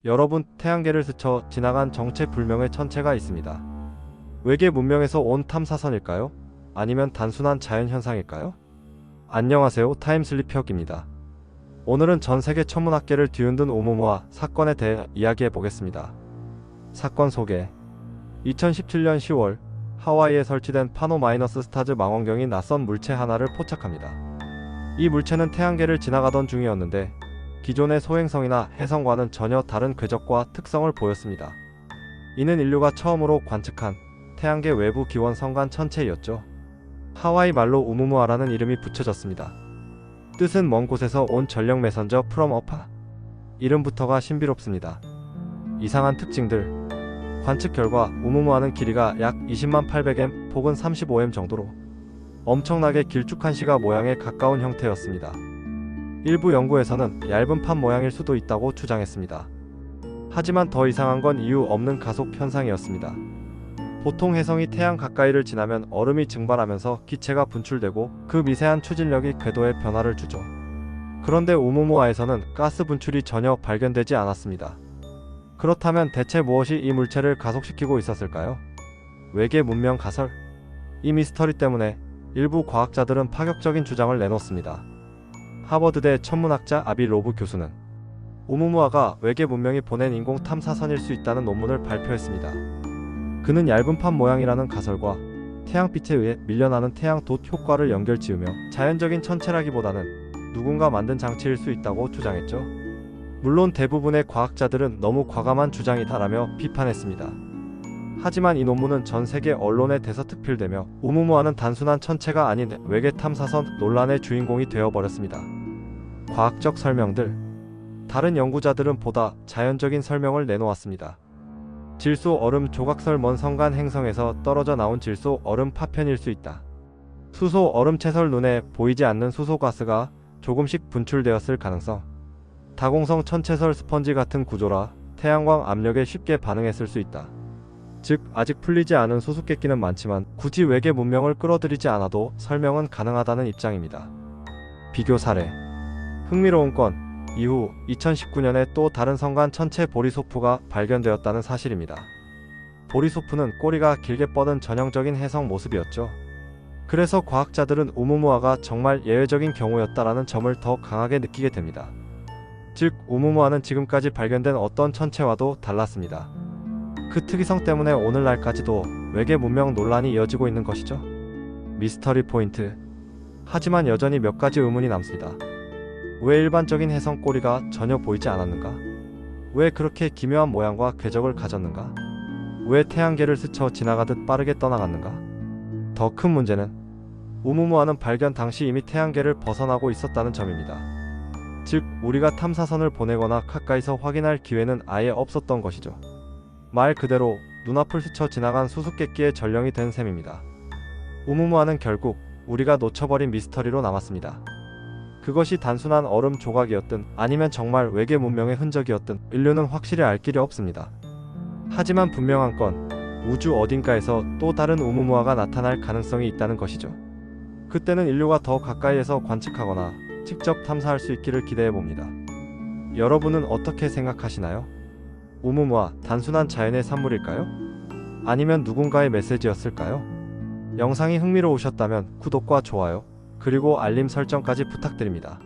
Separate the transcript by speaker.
Speaker 1: 여러분, 태양계를 스쳐 지나간 정체불명의 천체가 있습니다. 외계 문명에서 온 탐사선일까요? 아니면 단순한 자연현상일까요? 안녕하세요, 타임슬립혁입니다. 오늘은 전세계 천문학계를 뒤흔든 오umuamua 사건에 대해 이야기해 보겠습니다. 사건 소개. 2017년 10월 하와이에 설치된 파노-스타즈 망원경이 낯선 물체 하나를 포착합니다. 이 물체는 태양계를 지나가던 중이었는데 기존의 소행성이나 해성과는 전혀 다른 궤적과 특성을 보였습니다. 이는 인류가 처음으로 관측한 태양계 외부 기원 성간 천체였죠. 하와이 말로 우무무아라는 이름이 붙여졌습니다. 뜻은 먼 곳에서 온 전력 메선저 from afar. 이름부터가 신비롭습니다. 이상한 특징들. 관측 결과 우무무아는 길이가 약 20만 800m 폭은 35m 정도로 엄청나게 길쭉한 시가 모양에 가까운 형태였습니다. 일부 연구에서는 얇은 판 모양일 수도 있다고 주장했습니다. 하지만 더 이상한 건 이유 없는 가속 현상이었습니다. 보통 해성이 태양 가까이를 지나면 얼음이 증발하면서 기체가 분출되고 그 미세한 추진력이 궤도에 변화를 주죠. 그런데 우무무아에서는 가스 분출이 전혀 발견되지 않았습니다. 그렇다면 대체 무엇이 이 물체를 가속시키고 있었을까요? 외계 문명 가설? 이 미스터리 때문에 일부 과학자들은 파격적인 주장을 내놓습니다. 하버드대 천문학자 아비 로브 교수는 우무무아가 외계 문명이 보낸 인공 탐사선일 수 있다는 논문을 발표했습니다. 그는 얇은 판 모양이라는 가설과 태양빛에 의해 밀려나는 태양 돛 효과를 연결지으며 자연적인 천체라기보다는 누군가 만든 장치일 수 있다고 주장했죠. 물론 대부분의 과학자들은 너무 과감한 주장이다라며 비판했습니다. 하지만 이 논문은 전 세계 언론에 대서특필되며 우무무아는 단순한 천체가 아닌 외계 탐사선 논란의 주인공이 되어버렸습니다. 과학적 설명들. 다른 연구자들은 보다 자연적인 설명을 내놓았습니다. 질소 얼음 조각설 먼 성간 행성에서 떨어져 나온 질소 얼음 파편일 수 있다. 수소 얼음 채설 눈에 보이지 않는 수소 가스가 조금씩 분출되었을 가능성. 다공성 천체설 스펀지 같은 구조라 태양광 압력에 쉽게 반응했을 수 있다. 즉, 아직 풀리지 않은 수수께끼는 많지만 굳이 외계 문명을 끌어들이지 않아도 설명은 가능하다는 입장입니다. 비교 사례. 흥미로운 건 이후 2019년에 또 다른 성간 천체 보리소프가 발견되었다는 사실입니다. 보리소프는 꼬리가 길게 뻗은 전형적인 해성 모습이었죠. 그래서 과학자들은 우무무아가 정말 예외적인 경우였다라는 점을 더 강하게 느끼게 됩니다. 즉, 우무무아는 지금까지 발견된 어떤 천체와도 달랐습니다. 그 특이성 때문에 오늘날까지도 외계 문명 논란이 이어지고 있는 것이죠. 미스터리 포인트. 하지만 여전히 몇 가지 의문이 남습니다. 왜 일반적인 해성 꼬리가 전혀 보이지 않았는가? 왜 그렇게 기묘한 모양과 궤적을 가졌는가? 왜 태양계를 스쳐 지나가듯 빠르게 떠나갔는가? 더 큰 문제는 우무무아는 발견 당시 이미 태양계를 벗어나고 있었다는 점입니다. 즉, 우리가 탐사선을 보내거나 가까이서 확인할 기회는 아예 없었던 것이죠. 말 그대로 눈앞을 스쳐 지나간 수수께끼의 전령이 된 셈입니다. 우무무아는 결국 우리가 놓쳐버린 미스터리로 남았습니다. 그것이 단순한 얼음 조각이었든 아니면 정말 외계 문명의 흔적이었든 인류는 확실히 알 길이 없습니다. 하지만 분명한 건 우주 어딘가에서 또 다른 우무무아가 나타날 가능성이 있다는 것이죠. 그때는 인류가 더 가까이에서 관측하거나 직접 탐사할 수 있기를 기대해봅니다. 여러분은 어떻게 생각하시나요? 우무무아, 단순한 자연의 산물일까요? 아니면 누군가의 메시지였을까요? 영상이 흥미로우셨다면 구독과 좋아요, 그리고 알림 설정까지 부탁드립니다.